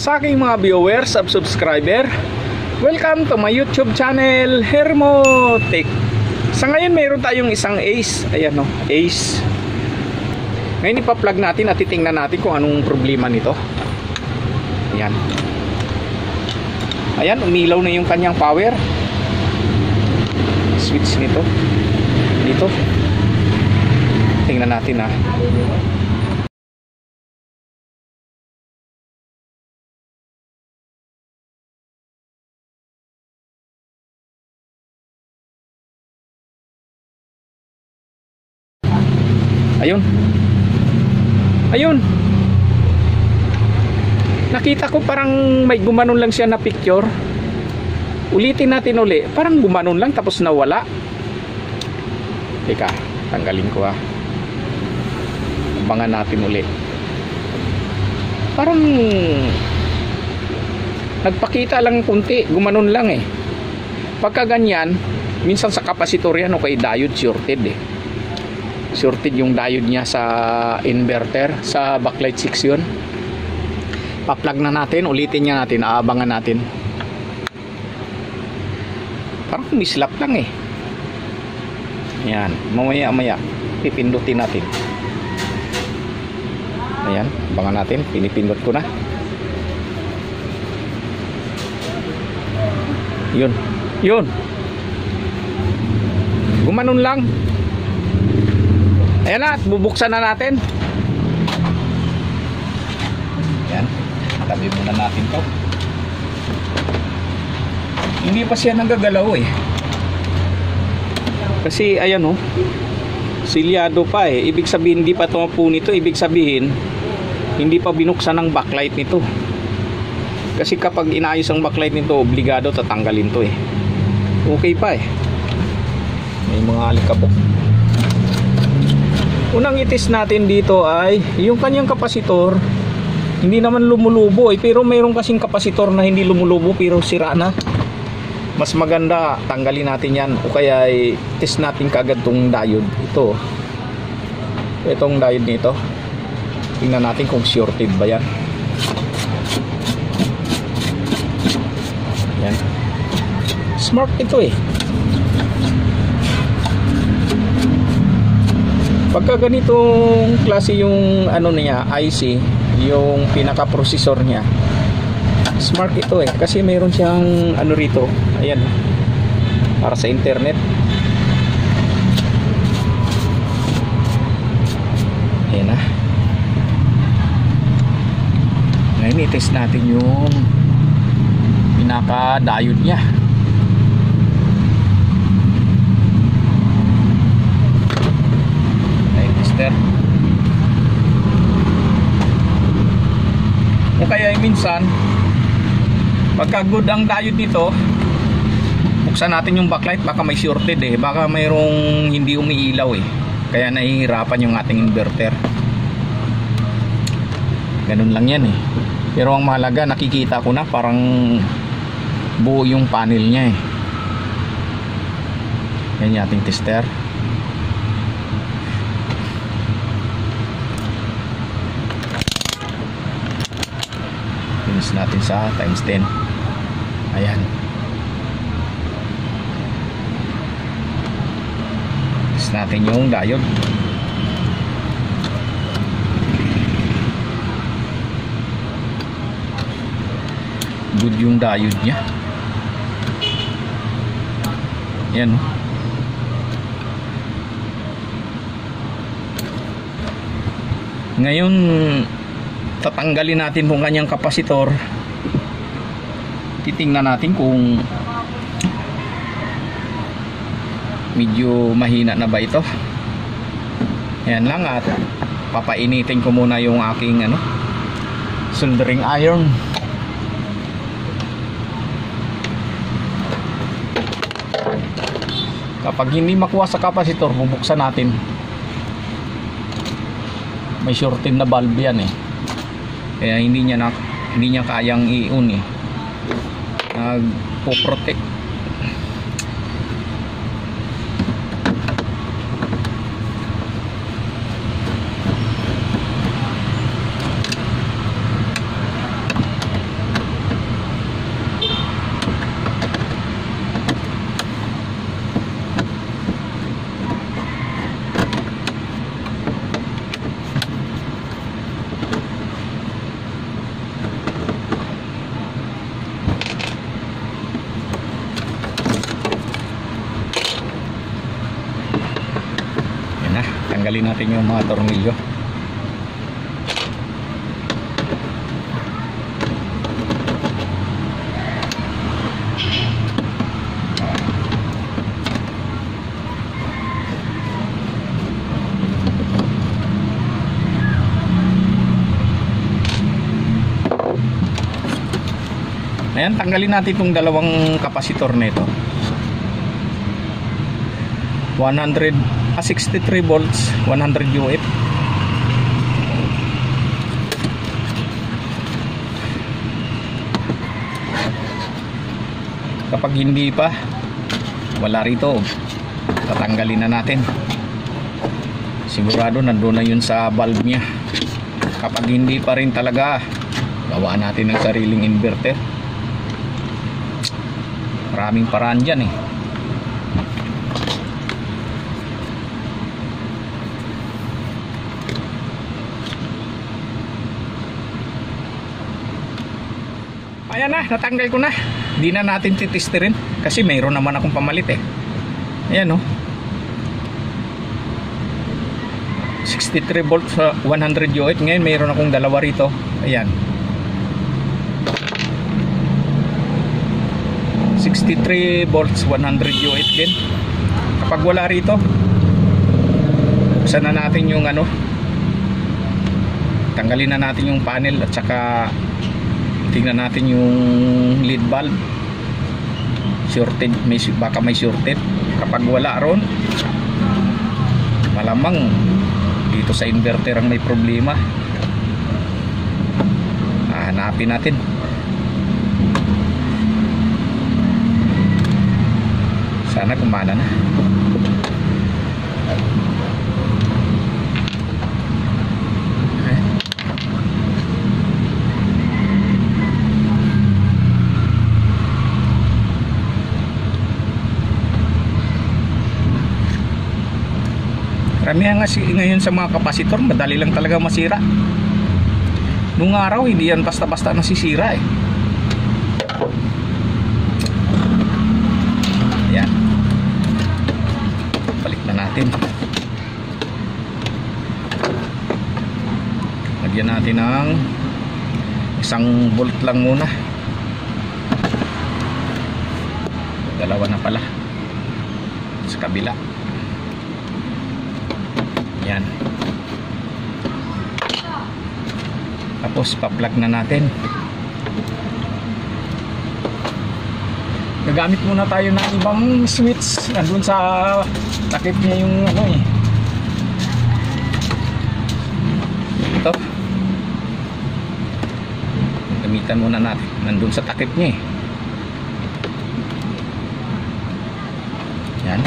sa aking mga viewers at subscriber. Welcome to my YouTube channel, Hermotech. Sa ngayon mayroon tayong isang Ace. Ayan o, Ace. Ngayon ipa-plug natin at titingnan natin kung anong problema nito. Ayan. Ayan, umilaw na yung kanyang power. Switch nito. Dito. Tingnan natin ha. Ayun. Ayun. Nakita ko parang may gumanon lang siya na picture. Ulitin natin uli. Parang gumanon lang tapos nawala. Teka, tanggalin ko ha. Abangan natin uli. Parang nagpakita lang kunti, gumanon lang eh. Pagka ganyan, minsan sa kapasitor yan o kay diode shorted eh. Shorted yung diode niya sa inverter, sa backlight 6 yun. Pa-plug na natin, ulitin niya natin, aabangan natin. Parang mislap lang eh. Ayan, mamaya pipindutin natin. Ayan, abangan natin, pinipindot ko na. Yun, yun. Gumanon lang. Ayan na, bubuksan na natin. Ayan, tabi muna natin to. Hindi pa siya nanggagalaw eh. Kasi ayan oh, silyado pa eh. Ibig sabihin hindi pa tumapo nito. Ibig sabihin hindi pa binuksan ang backlight nito. Kasi kapag inayos ang backlight nito, obligado tatanggalin to eh. Okay pa eh. May mga alikabok. Unang itis natin dito ay yung kanyang kapasitor. Hindi naman lumulubo eh, pero mayroon kasing kapasitor na hindi lumulubo pero sira na. Mas maganda tanggalin natin yan o kaya test natin kaagad tong diode. Itong diode nito, tingnan natin kung shorted ba yan. Yan, smart ito eh. Pagka ganitong klase yung ano niya, IC, yung pinaka processor niya, smart ito eh, kasi mayroon siyang ano rito, ayan, para sa internet. Ayan na. Ngayon i-test natin yung pinaka diode niya. O kaya minsan pagka good ang diode nito, buksan natin yung backlight, baka may shorted eh, baka mayroong hindi umiilaw eh, kaya nahihirapan yung ating inverter. Ganun lang yan eh. Pero ang mahalaga, nakikita ko na parang buo yung panel nya eh. Yan yung ating tester. Natin sa times 10. Ayan, test natin yung diode. Good yung diode nya. Ayan. Ngayon tatanggalin natin kung kanyang kapasitor. Titingnan natin kung medyo mahina na ba ito. Ayan lang, at papainitin ko muna yung aking soldering iron. Kapag hindi makuha sa kapasitor, bubuksan natin. May shorted na valve yan eh, kaya hindi niya kayang i-on eh. Nagpo-protect. Tanggalin natin yung mga tornilyo. Ayan, tanggalin natin itong dalawang kapasitor nito. 63 volts, 100 UF. Kapag hindi pa, wala rito, tatanggalin na natin. Sigurado nandun na yun sa valve nya. Kapag hindi pa rin talaga, gawaan natin ng sariling inverter. Maraming paraan dyan eh. Ayan na, natanggal ko na. Hindi na natin titestirin kasi mayroon naman akong pamalit eh. Ayan o. 63 volts sa 100 UF. Ngayon mayroon akong dalawa rito. Ayan. 63 volts 100 UF din. Kapag wala rito, buksan na natin yung ano, tanggalin na natin yung panel at saka tingnan natin yung lead valve. Shorted, baka may shorted. Kapag wala ron, malamang dito sa inverter ang may problema. Hanapin natin. Sana kumana na. Karamihan nga ngayon sa mga kapasitor, madali lang talaga masira. Nung araw, hindi yan basta-basta nasisira eh. Yan. Balik na natin. Lagyan natin ng 1 volt lang muna. Dalawa na pala sa kabila. Yan. Tapos pa-plug na natin. Gagamit muna tayo ng ibang switch. Nandun sa takip niya yung ano eh. Ito. Gamitan muna natin. Nandun sa takip niya eh. Yan.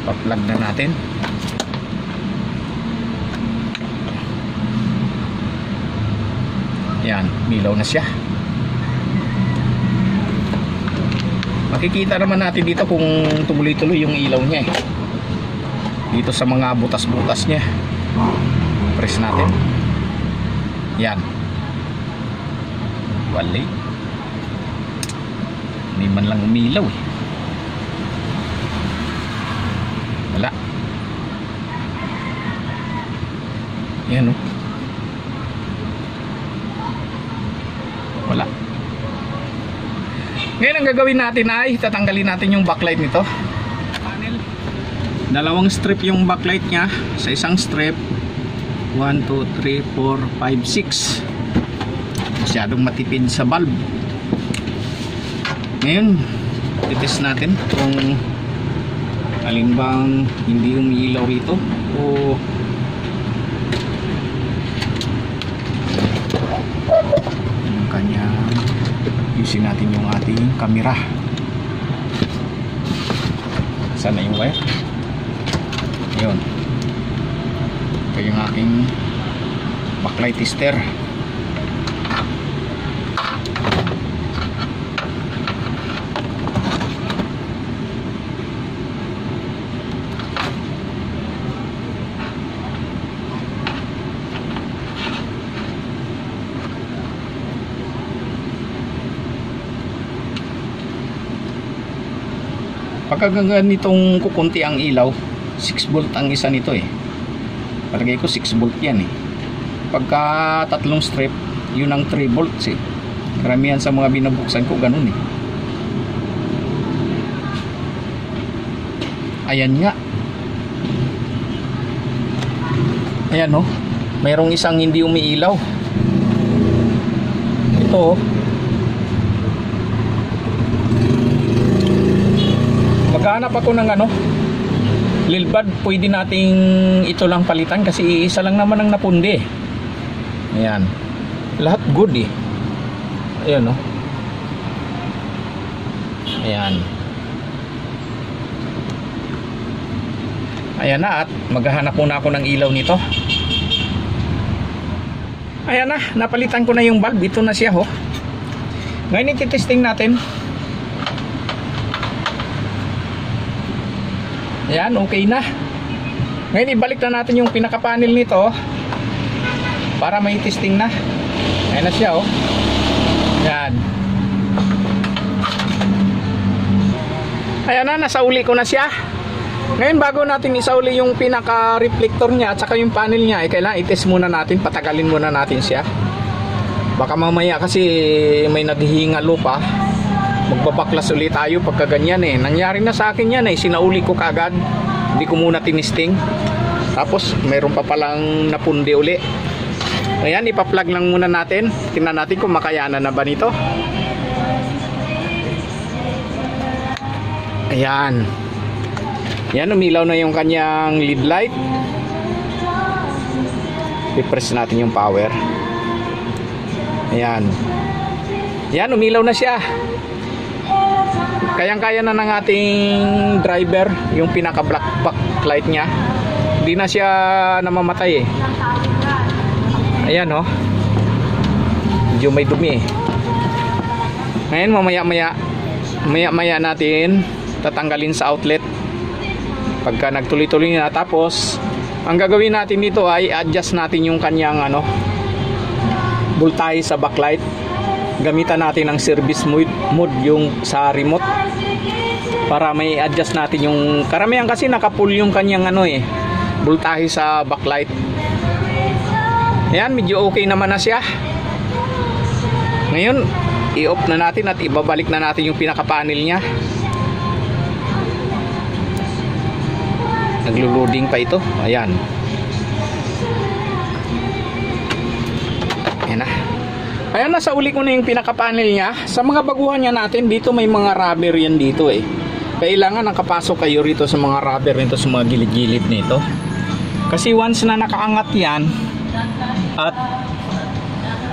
Pa-plug na natin. Yan, milaw na siya. Makikita naman natin dito kung tumuloy-tuloy yung ilaw niya eh. Dito sa mga butas-butas niya. Press natin. Yan. Wali. Hindi man lang umilaw eh. Wala. Yan o. Wala. Ngayon ang gagawin natin ay tatanggalin natin yung backlight nito. Panel. Dalawang strip yung backlight nya. Sa isang strip 1, 2, 3, 4, 5, 6. Masyadong matipid sa bulb. Ngayon titest natin kung alin bang hindi umiilaw rito o yung kanyang yusin natin yung ating camera. Sana yung wire yun. Ito yung aking backlight tester. Pagka ganitong kukunti ang ilaw, 6 volt ang isa nito eh. Palagay ko 6 volt yan eh. Pagka tatlong strip, yun ang 3 volts eh. Karamihan sa mga binabuksan ko ganun eh. Ayan nga. Ayan oh. Mayroong isang hindi umiilaw. Ito oh. Maghanap ako ng ano, lilbad. Pwede nating ito lang palitan kasi isa lang naman ang napundi. Ayan. Lahat good eh. Ayan oh. Ayan. Ayan na, at maghahanap muna ako ng ilaw nito. Ayan na, napalitan ko na yung bulb. Ito na siya ho. Ngayon ititesting natin. Ayan, okay na. Ngayon ibalik na natin yung pinaka-panel nito para may testing na. Ayan na siya oh. Ayan. Ayan na, nasauli ko na siya. Ngayon bago natin isauli yung pinaka-reflector niya at saka yung panel niya, kailangan i-test muna natin, patagalin muna natin siya. Baka mamaya kasi may naghihingalo pa, magbabaklas ulit tayo pagka ganyan eh. Nangyari na sa akin yan eh, sinauli ko kagad, hindi ko muna tinisting. Tapos mayroon pa palang napundi uli. Ayan, ipa-plug lang muna natin. Tingnan natin kung makayanan na ba nito. Ayan. Yan, umilaw na yung kanyang lead light. I-press natin yung power. Ayan. Yan, umilaw na siya. Kayang-kaya na ng ating driver yung pinaka-black backlight niya. Hindi na siya namamatay eh. Ayan oh. Medyo may dumi eh. Ngayon mamaya natin tatanggalin sa outlet. Pagka nagtuloy-tuloy na, tapos ang gagawin natin dito ay adjust natin yung kanyang ano, voltage sa backlight. Gamitan natin ang service mode yung sa remote para may adjust natin yung, karamihan kasi naka-pull yung kanyang ano eh, voltage sa backlight. Ayan, medyo okay naman na siya. Ngayon i-off na natin at ibabalik na natin yung pinaka-panel niya. Naglo-loading pa ito. Ayan. Ayan na. Ayan, nasa uli ko na yung pinaka-panel niya. Sa mga baguhan niya natin, dito may mga rubber yan dito eh. Kailangan nakapasok kayo rito sa mga rubber nito, sa mga gilid-gilid nito. Kasi once na nakaangat yan at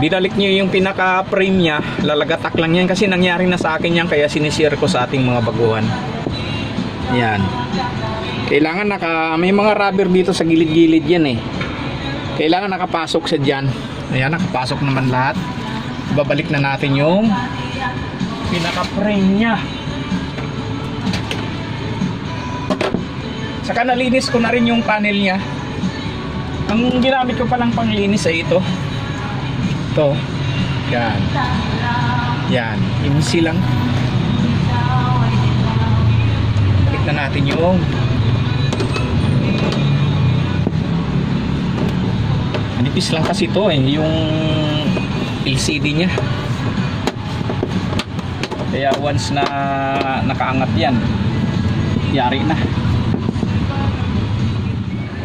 binalik nyo yung pinaka-frame niya, lalagatak lang yan. Kasi nangyari na sa akin yan, kaya sinishare ko sa ating mga baguhan. Ayan. Kailangan may mga rubber dito sa gilid-gilid yan eh. Kailangan nakapasok siya dyan. Ayan, nakapasok naman lahat. Babalik na natin yung pinaka-frame niya. Saka nalinis ko na rin yung panel niya. Ang ginamit ko palang panglinis ay ito. Ito. Yan. Yan. Inisi lang. Balik na natin yung nipis lang kasi ito eh, yung LCD nya. Kaya once na nakaangat yan, yari na.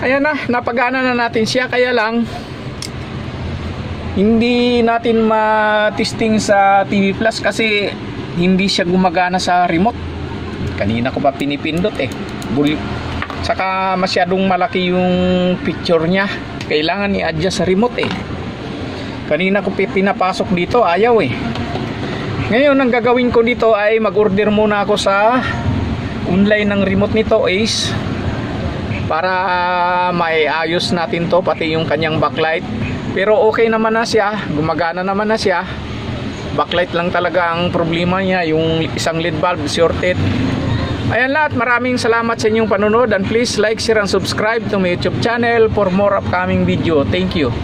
Ayan na, napagana na natin siya. Kaya lang hindi natin ma-testing sa TV Plus kasi hindi siya gumagana sa remote. Kanina ko pa pinipindot eh. Saka masyadong malaki yung picture nya. Kailangan i-adjust sa remote eh. Kanina ko pinapasok dito, ayaw eh. Ngayon ang gagawin ko dito ay mag-order muna ako sa online ng remote nito, Ace, para maiayos natin to, pati yung kanyang backlight. Pero okay naman na siya, gumagana naman na siya. Backlight lang talaga ang problema niya, yung isang LED bulb shorted. Ayan lahat, maraming salamat sa inyong panonood, and please like, share and subscribe to my YouTube channel for more upcoming video. Thank you.